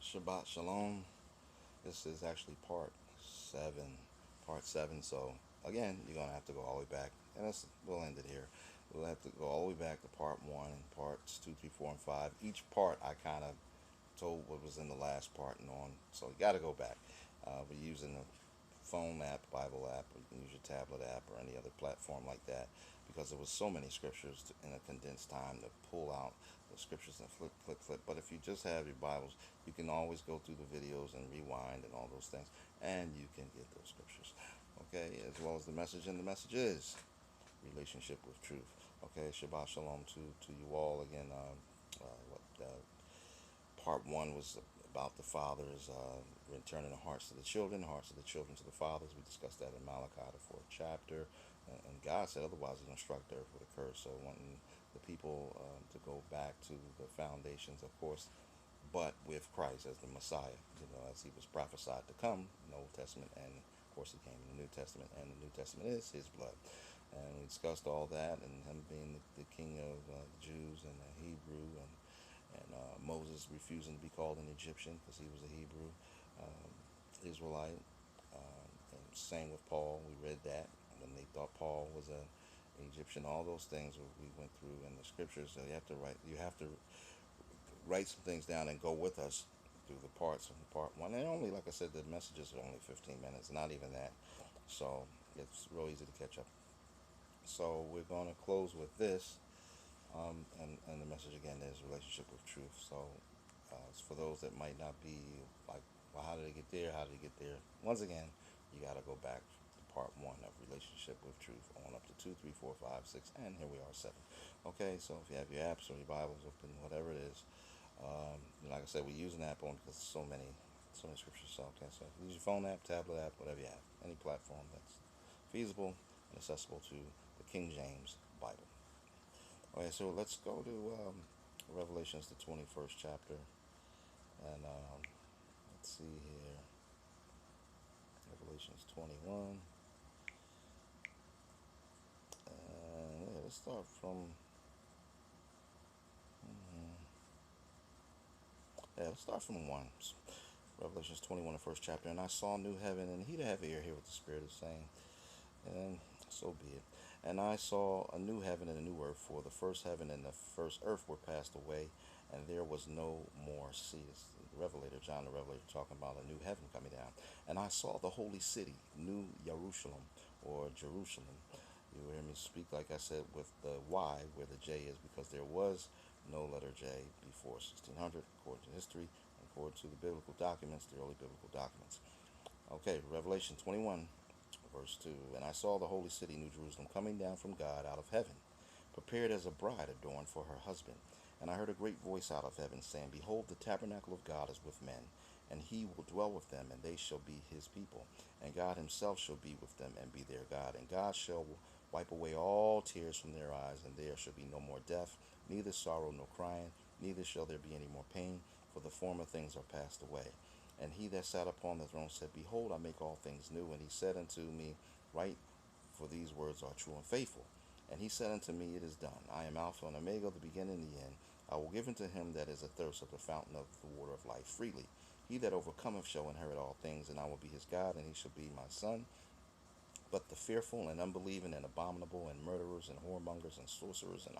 Shabbat Shalom. This is actually seven. Part seven. So again, you're gonna have to go all the way back, and we'll end it here. We'll have to go all the way back to part one, parts two, three, four, and five. Each part I kind of told what was in the last part and on. So you got to go back. We're using the phone app, Bible app, or you can use your tablet app or any other platform like that, because there was so many scriptures in a condensed time to pull out the scriptures and flip, flip, flip. But if you just have your Bibles, you can always go through the videos and rewind and all those things, and you can get those scriptures. Okay, as well as the message, and the message is relationship with truth. Okay, Shabbat Shalom to you all again. What Part one was about the fathers returning the hearts to the children, the hearts of the children to the fathers. We discussed that in Malachi, the fourth chapter. And God said otherwise he's going to strike the earth with a curse. So wanting the people to go back to the foundations, of course, but with Christ as the Messiah, as he was prophesied to come in the Old Testament, and of course he came in the New Testament, and the New Testament is his blood. And we discussed all that, and him being the king of the Jews and the Hebrew, and Moses refusing to be called an Egyptian because he was a Hebrew Israelite. And same with Paul. We read that when they thought Paul was an Egyptian. All those things we went through in the scriptures. So you have to write some things down and go with us through the parts of part one. And only, like I said, the messages are only 15 minutes, not even that. So it's real easy to catch up. So we're going to close with this. And the message again is relationship with truth. So it's for those that might not be like, well, how did they get there? How did they get there? Once again, you got to go back to part one of relationship with truth on up to 2, 3, 4, 5, 6, and here we are 7. Okay, so if you have your apps or your Bibles open, whatever it is, like I said, we use an app only because there's so many scriptures. So okay, so use your phone app, tablet app, whatever you have, any platform that's feasible and accessible to the King James Bible. Okay, so let's go to Revelations, the 21st chapter, and let's see here, Revelations 21, and yeah, let's start from, one. Revelations 21, the first chapter, and I saw a new heaven, and he that have ear, hear what the Spirit is saying, and so be it. And I saw a new heaven and a new earth, for the first heaven and the first earth were passed away, and there was no more sea. It's the Revelator, John the Revelator, talking about a new heaven coming down. And I saw the holy city, New Jerusalem, or Jerusalem. You will hear me speak, like I said, with the Y where the J is, because there was no letter J before 1600, according to history, according to the biblical documents, the early biblical documents. Okay, Revelation 21, verse 2. And I saw the holy city, New Jerusalem, coming down from God out of heaven, prepared as a bride adorned for her husband. And I heard a great voice out of heaven, saying, Behold, the tabernacle of God is with men, and he will dwell with them, and they shall be his people. And God himself shall be with them, and be their God. And God shall wipe away all tears from their eyes, and there shall be no more death, neither sorrow nor crying, neither shall there be any more pain, for the former things are passed away. And he that sat upon the throne said, Behold, I make all things new. And he said unto me, Write, for these words are true and faithful. And he said unto me, It is done. I am Alpha and Omega, the beginning and the end. I will give unto him that is athirst of the fountain of the water of life freely. He that overcometh shall inherit all things, and I will be his God, and he shall be my son. But the fearful and unbelieving and abominable and murderers and whoremongers and sorcerers and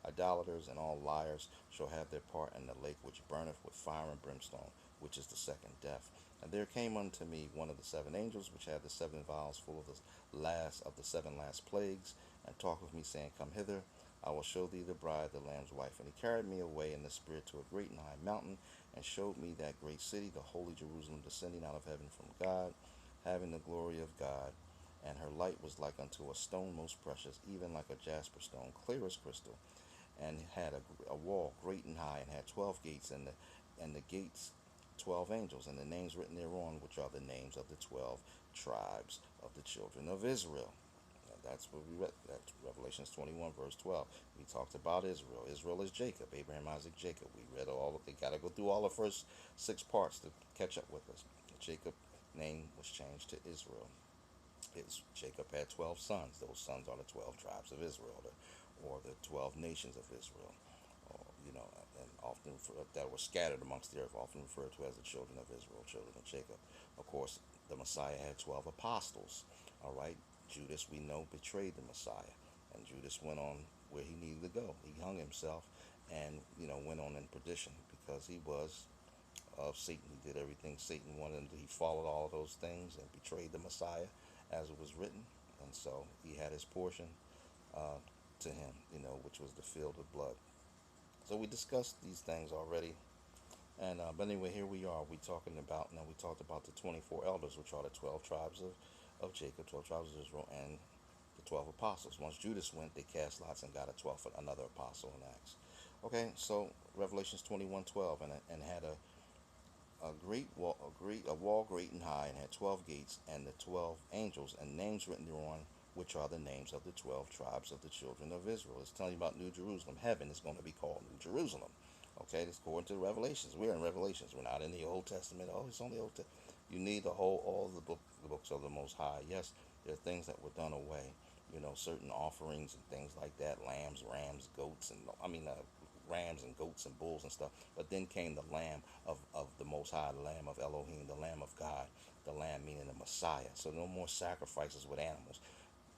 idolaters and all liars shall have their part in the lake which burneth with fire and brimstone, which is the second death. And there came unto me one of the seven angels, which had the seven vials full of the last of the seven last plagues, and talked with me, saying, Come hither, I will show thee the bride, the Lamb's wife. And he carried me away in the spirit to a great and high mountain, and showed me that great city, the holy Jerusalem, descending out of heaven from God, having the glory of God. And her light was like unto a stone most precious, even like a jasper stone, clear as crystal, and had a wall great and high, and had 12 gates, and the gates 12 angels, and the names written thereon, which are the names of the 12 tribes of the children of Israel. Now that's what we read. That's Revelations 21, verse 12. We talked about Israel. Israel is Jacob, Abraham, Isaac, Jacob. We read all. They got to go through all the first 6 parts to catch up with us. Jacob name was changed to Israel. Jacob had 12 sons. Those sons are the 12 tribes of Israel, or the 12 nations of Israel. Or, and that were scattered amongst the earth, often referred to as the children of Israel, children of Jacob. Of course, the Messiah had 12 apostles. All right, Judas, we know, betrayed the Messiah, and Judas went on where he needed to go. He hung himself, and went on in perdition because he was of Satan. He did everything Satan wanted him to. He followed all of those things and betrayed the Messiah, as it was written, and so he had his portion uh, to him, which was the field of blood. So we discussed these things already. And but anyway, here we are. We talking about now. We talked about the 24 elders, which are the 12 tribes of Jacob, 12 tribes of Israel, and the 12 apostles. Once Judas went, they cast lots and got a 12th, another apostle in Acts. Okay, so Revelations 21:12, and had a great wall, a wall great and high, and had 12 gates, and the 12 angels, and names written thereon, which are the names of the 12 tribes of the children of Israel. It's telling you about New Jerusalem. Heaven is going to be called New Jerusalem. Okay, that's according to Revelations. We're in Revelations. We're not in the Old Testament. Oh, it's only Old Testament. You need all the books of the Most High. Yes, there are things that were done away. Certain offerings and things like that, lambs, rams, goats, and rams and goats and bulls and stuff. But then came the Lamb of the Most High, the Lamb of Elohim, the Lamb of God, the Lamb meaning the Messiah. So no more sacrifices with animals.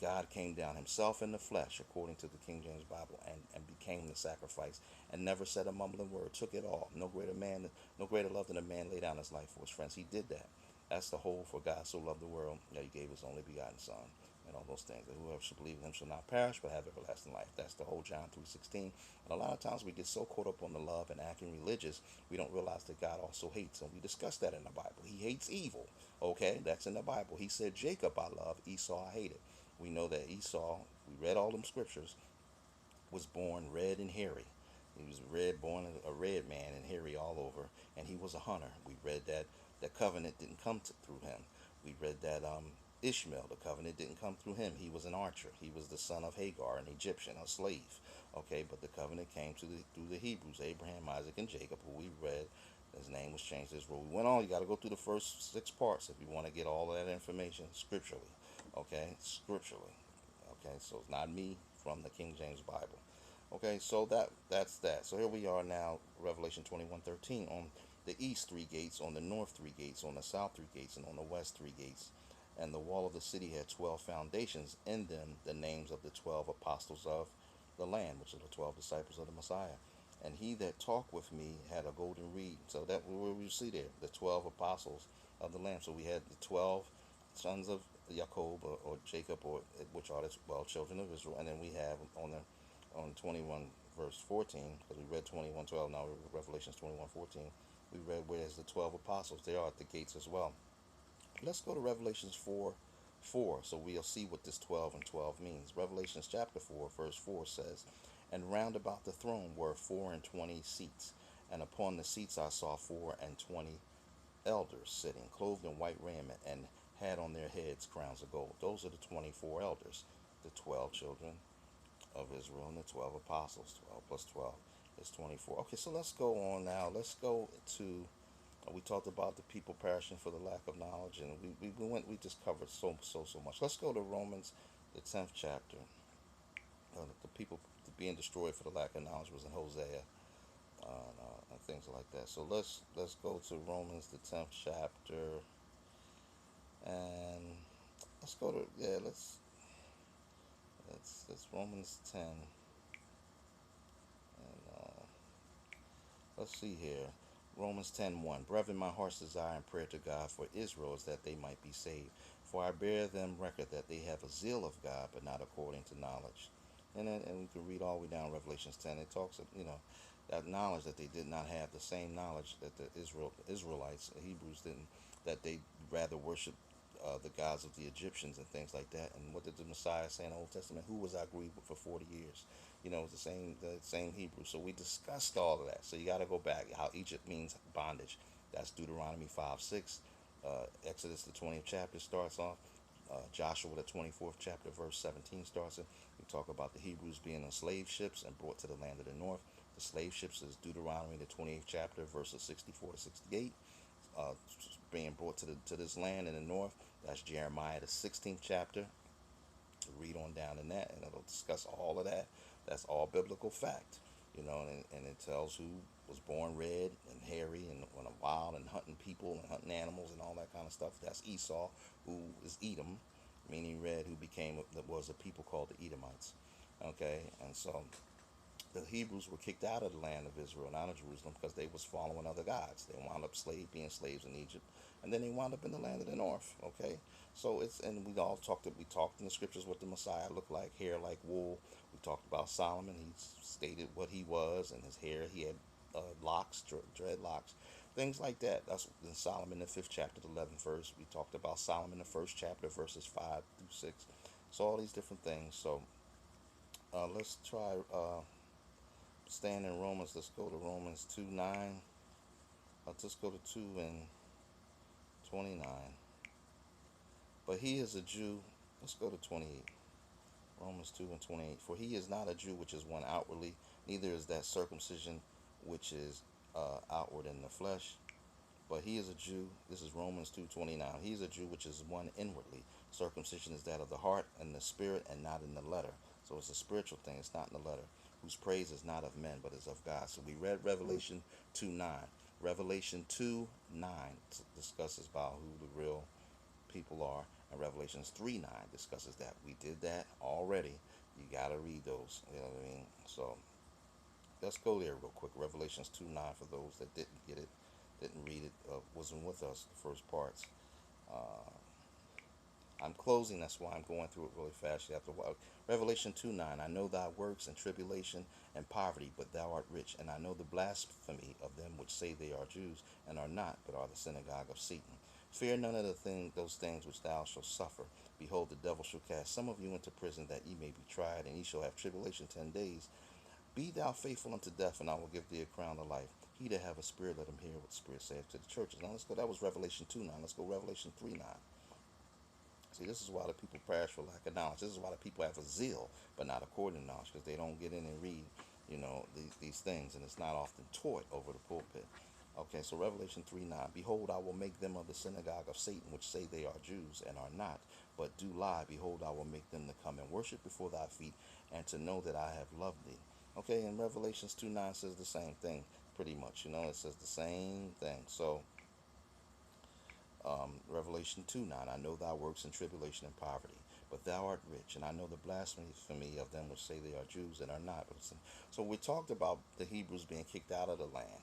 God came down himself in the flesh, according to the King James Bible, and became the sacrifice, and never said a mumbling word, took it all. No greater love than a man lay down his life for his friends. He did that. That's the whole, for God so loved the world that he gave his only begotten son, and all those things. That whoever should believe in him shall not perish, but have everlasting life. That's the whole John 3:16. And a lot of times we get so caught up on the love and acting religious, we don't realize that God also hates. And we discuss that in the Bible. He hates evil. Okay, that's in the Bible. He said, Jacob I love, Esau I hated. We know that Esau, we read all them scriptures, was born red and hairy. He was born a red man and hairy all over, and he was a hunter. We read that the covenant didn't come through him. We read that Ishmael, the covenant didn't come through him. He was an archer. He was the son of Hagar, an Egyptian, a slave. Okay, but the covenant came through the Hebrews, Abraham, Isaac, and Jacob, who we read. His name was changed. This rule. We went on. You got to go through the first 6 parts if you want to get all of that information scripturally. Okay, scripturally. Okay, so it's not me from the King James Bible. Okay, so that's that. So here we are now, Revelation 21:13. On the east 3 gates, on the north 3 gates, on the south 3 gates, and on the west 3 gates. And the wall of the city had 12 foundations, in them the names of the 12 apostles of the Lamb, which are the 12 disciples of the Messiah. And he that talked with me had a golden reed. So that we see there, the 12 apostles of the Lamb. So we had the 12 sons of Jacob, or Jacob, or which are the 12 children of Israel, and then we have on 21 verse 14, because we read 21:12, now Revelations 21:14, we read where's the 12 apostles. They are at the gates as well. Let's go to Revelations 4:4, so we'll see what this 12 and 12 means. Revelations chapter 4 verse 4 says, and round about the throne were 24 seats, and upon the seats I saw 24 elders sitting, clothed in white raiment, and had on their heads crowns of gold. Those are the 24 elders, the 12 children of Israel, and the 12 apostles. 12 plus 12 is 24. Okay, so let's go on now. Let's go to, we talked about the people perishing for the lack of knowledge, and we just covered so much. Let's go to Romans, the 10th chapter. The people being destroyed for the lack of knowledge was in Hosea, and things like that. So let's go to Romans, the 10th chapter, and let's go to let's Romans 10, and let's see here. Romans 10:1. Brethren, my heart's desire and prayer to God for Israel is that they might be saved. For I bear them record that they have a zeal of God, but not according to knowledge. And we can read all the way down Revelations 10. It talks of, that knowledge, that they did not have the same knowledge that the Israelites, the Hebrews didn't, that they rather worship the gods of the Egyptians and things like that. And what did the Messiah say in the Old Testament? Who was I grieved with for 40 years? It's the same Hebrew. So we discussed all of that. So you got to go back. How Egypt means bondage. That's Deuteronomy 5:6. Exodus, the 20th chapter, starts off. Joshua, the 24th chapter, verse 17 starts it. We talk about the Hebrews being on slave ships and brought to the land of the north. The slave ships is Deuteronomy, the 28th chapter, verses 64 to 68. Being brought to this land in the north. That's Jeremiah, the 16th chapter. Read on down in that, and it'll discuss all of that. That's all biblical fact. and it tells who was born red and hairy and when a wild and hunting people and hunting animals and all that kind of stuff. That's Esau, who is Edom, meaning red, who became that was a people called the Edomites. Okay, and so the Hebrews were kicked out of the land of Israel and out of Jerusalem because they was following other gods. They wound up being slaves in Egypt, and then they wound up in the land of the north. Okay, so we talked in the scriptures what the Messiah looked like, hair like wool. We talked about Solomon. He stated what he was, and his hair, he had locks, dreadlocks, things like that. That's in Solomon, the fifth chapter, the 11th verse. We talked about Solomon, the first chapter, verses 5 through 6. So all these different things. So let's try. Staying in Romans, let's go to Romans 2 9. Let's go to 2 and 29. But he is a Jew. Let's go to 28. Romans 2 and 28. For he is not a Jew which is one outwardly, neither is that circumcision which is outward in the flesh. But he is a Jew. This is Romans 2:29. He is a Jew which is one inwardly. Circumcision is that of the heart and the spirit, and not in the letter. So it's a spiritual thing. It's not in the letter. Whose praise is not of men, but is of God. So we read Revelation 2:9. Revelation 2:9 discusses about who the real people are, and Revelations 3:9 discusses that. We did that already. You gotta read those. You know what I mean? So let's go there real quick. Revelations 2:9 for those that didn't get it, didn't read it, wasn't with us the first parts. Uh, I'm closing, that's why I'm going through it really fast. You have to walk. Revelation 2:9. I know thy works and tribulation and poverty, but thou art rich, and I know the blasphemy of them which say they are Jews and are not, but are the synagogue of Satan. Fear none of those things which thou shalt suffer. Behold, the devil shall cast some of you into prison, that ye may be tried, and ye shall have tribulation 10 days. Be thou faithful unto death, and I will give thee a crown of life. He that have a spirit, let him hear what the Spirit saith to the churches. Now let's go. That was Revelation 2:9. Let's go Revelation 3:9. See, this is why the people perish for lack of knowledge. This is why the people have a zeal, but not according to knowledge, because they don't get in and read, these things, and it's not often taught over the pulpit. Okay, so Revelation 3:9. Behold, I will make them of the synagogue of Satan, which say they are Jews and are not, but do lie. Behold, I will make them to come and worship before thy feet, and to know that I have loved thee. Okay, and Revelations 2:9 says the same thing, pretty much. It says the same thing. So Revelation 2:9. I know thy works and tribulation and poverty, but thou art rich, and I know the blasphemy of them which say they are Jews and are not. So we talked about the Hebrews being kicked out of the land.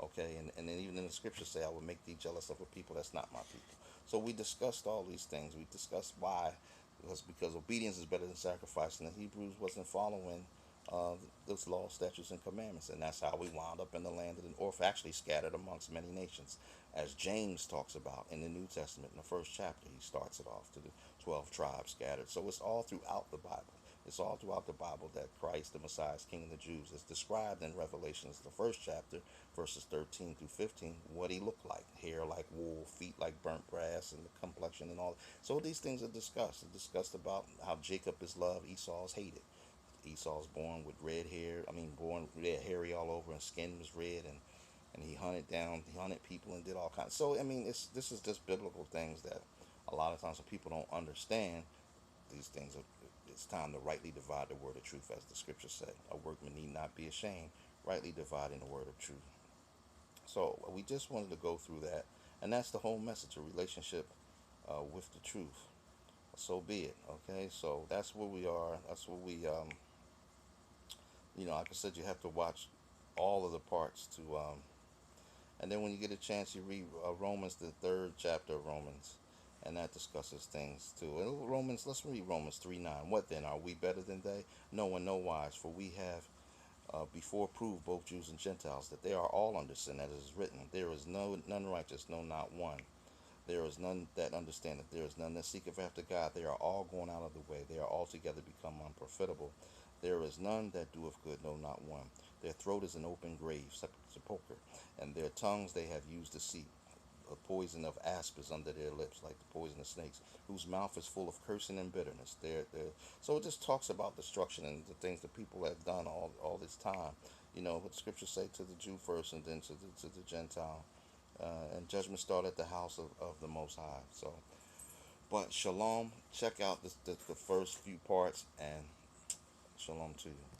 Okay, and then even in the scriptures say, I will make thee jealous of a people that's not my people. So we discussed all these things. We discussed why. Because obedience is better than sacrifice, and the Hebrews wasn't following uh, those laws, statutes, and commandments, and that's how we wound up in the land of the north, actually scattered amongst many nations, as James talks about in the New Testament. In the first chapter, he starts it off to the 12 tribes scattered. So it's all throughout the Bible. It's all throughout the Bible that Christ, the Messiah, is King of the Jews. It's described in Revelations, the first chapter, verses 13 through 15, what he looked like. Hair like wool, feet like burnt brass, and the complexion and all. So these things are discussed. It's discussed about how Jacob is loved, Esau is hated. Esau's born with red hair. Born red, hairy all over, and skin was red, and he hunted people and did all kinds. So this is just biblical things that a lot of times when people don't understand these things. It's time to rightly divide the word of truth, as the scriptures say. A workman need not be ashamed, rightly dividing the word of truth. So we just wanted to go through that, and that's the whole message: a relationship with the truth. So be it. Okay, so that's where we are. That's what we like I said, you have to watch all of the parts to and then when you get a chance, you read Romans, the third chapter of Romans, and that discusses things too. And let's read Romans 3:9. What then? Are we better than they? No, in no wise, for we have before proved, both Jews and Gentiles, that they are all under sin, as it is written, there is none righteous, no, not one. There is none that understandeth, there is none that seeketh after God. They are all gone out of the way, they are altogether become unprofitable. There is none that doeth good, no, not one. Their throat is an open grave, sepulchre, and their tongues they have used deceit. A poison of asp is under their lips, like the poison of snakes, whose mouth is full of cursing and bitterness. So it just talks about destruction and the things that people have done all this time. What the scriptures say to the Jew first, and then to the Gentile. And judgment start at the house of the Most High. So, but shalom. Check out the first few parts, and shalom to you.